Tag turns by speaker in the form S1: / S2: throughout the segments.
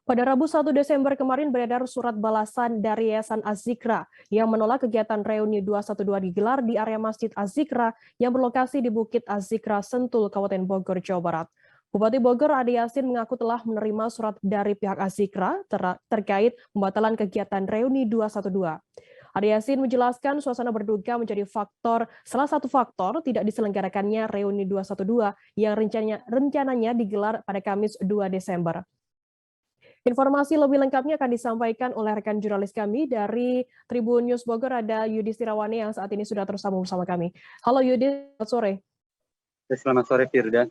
S1: Pada Rabu 1 Desember kemarin beredar surat balasan dari Yayasan Az-Zikra yang menolak kegiatan reuni 212 digelar di area Masjid Az-Zikra yang berlokasi di Bukit Az-Zikra, Sentul, Kabupaten Bogor, Jawa Barat. Bupati Bogor Ade Yasin mengaku telah menerima surat dari pihak Az-Zikra terkait pembatalan kegiatan reuni 212. Ade Yasin menjelaskan suasana berduka menjadi salah satu faktor tidak diselenggarakannya reuni 212 yang rencananya digelar pada Kamis 2 Desember. Informasi lebih lengkapnya akan disampaikan oleh rekan jurnalis kami dari Tribun News Bogor, ada Yudis Tirawani yang saat ini sudah tersambung bersama kami. Halo Yudis, selamat sore.
S2: Selamat sore Firda.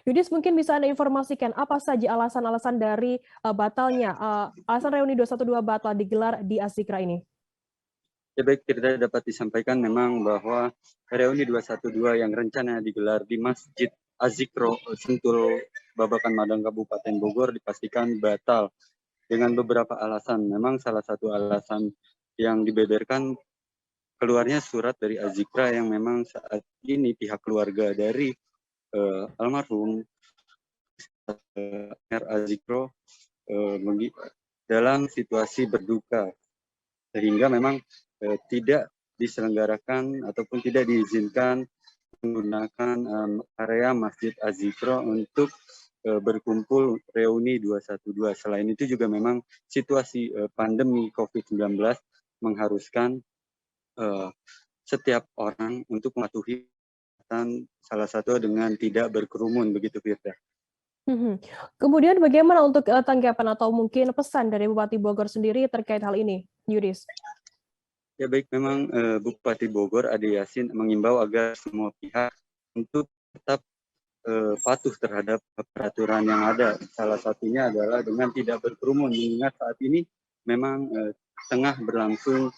S1: Yudis, mungkin bisa Anda informasikan apa saja alasan-alasan dari alasan reuni 212 batal digelar di Az-Zikra ini?
S2: Ya baik, Firda, dapat disampaikan memang bahwa reuni 212 yang rencana digelar di Masjid Az-Zikra Sentul Babakan Madang Kabupaten Bogor dipastikan batal dengan beberapa alasan. Memang salah satu alasan yang dibeberkan keluarnya surat dari Az-Zikra yang memang saat ini pihak keluarga dari almarhum Az-Zikra dalam situasi berduka, sehingga memang tidak diselenggarakan ataupun tidak diizinkan menggunakan area Masjid Az-Zikra untuk berkumpul reuni 212. Selain itu juga memang situasi pandemi COVID-19 mengharuskan setiap orang untuk mematuhi salah satu dengan tidak berkerumun, begitu Firda.
S1: Kemudian bagaimana untuk tanggapan atau mungkin pesan dari Bupati Bogor sendiri terkait hal ini, Yudis?
S2: Ya baik, memang Bupati Bogor Ade Yasin mengimbau agar semua pihak untuk tetap patuh terhadap peraturan yang ada. Salah satunya adalah dengan tidak berkerumun, mengingat saat ini memang tengah berlangsung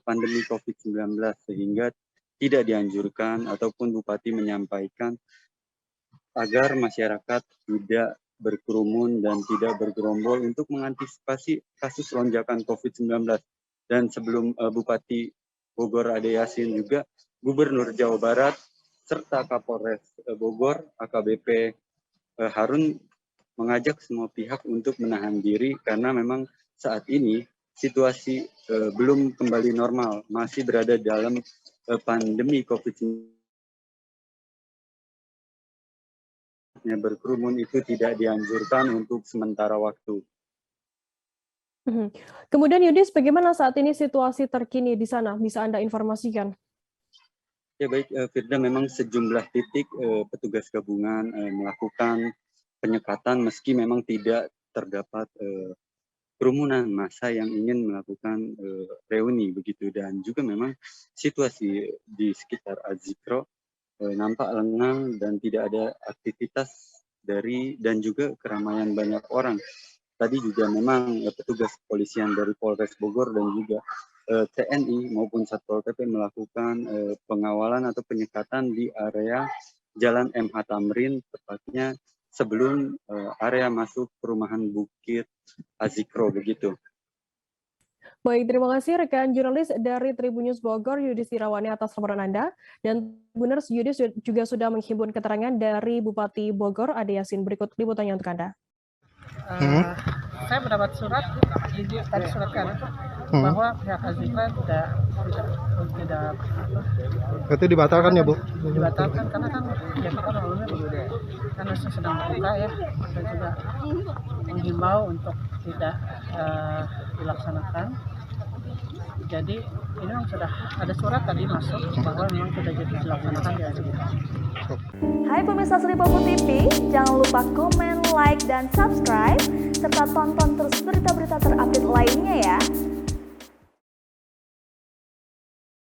S2: pandemi COVID-19, sehingga tidak dianjurkan ataupun Bupati menyampaikan agar masyarakat tidak berkerumun dan tidak bergerombol untuk mengantisipasi kasus lonjakan COVID-19. Dan sebelum Bupati Bogor Ade Yasin juga Gubernur Jawa Barat serta Kapolres Bogor AKBP Harun mengajak semua pihak untuk menahan diri karena memang saat ini situasi belum kembali normal, masih berada dalam pandemi COVID-19. Berkerumun itu tidak dianjurkan untuk sementara waktu.
S1: Kemudian Yudis, bagaimana saat ini situasi terkini di sana? Bisa Anda informasikan?
S2: Ya baik, Firda, memang sejumlah titik petugas gabungan melakukan penyekatan meski memang tidak terdapat kerumunan massa yang ingin melakukan reuni begitu, dan juga memang situasi di sekitar Az-Zikra nampak lengang dan tidak ada aktivitas dan juga keramaian banyak orang. Tadi juga memang petugas kepolisian dari Polres Bogor dan juga TNI maupun Satpol PP melakukan pengawalan atau penyekatan di area Jalan MH Tamrin, tepatnya sebelum area masuk perumahan Bukit Az-Zikra begitu.
S1: Baik, terima kasih rekan jurnalis dari Tribun News Bogor, Yudis Tirawani atas laporan Anda. Dan Tribuners, Yudis juga sudah menghimpun keterangan dari Bupati Bogor Ade Yasin. Berikut liputannya untuk Anda.
S3: Saya mendapat surat tadi suratkan bahwa pihak Az-Zikra tidak
S4: itu dibatalkan ya Bu?
S3: Dibatalkan karena kan ya kita maklumnya karena sedang berduka ya, dan juga menghimbau untuk tidak dilaksanakan. Jadi ini memang sudah ada surat tadi masuk bahwa memang tidak jadi dilaksanakan di Az-Zikra.
S5: Hai pemirsa Sri Popo TV, jangan lupa komen, like, dan subscribe, serta tonton terus berita-berita terupdate lainnya ya.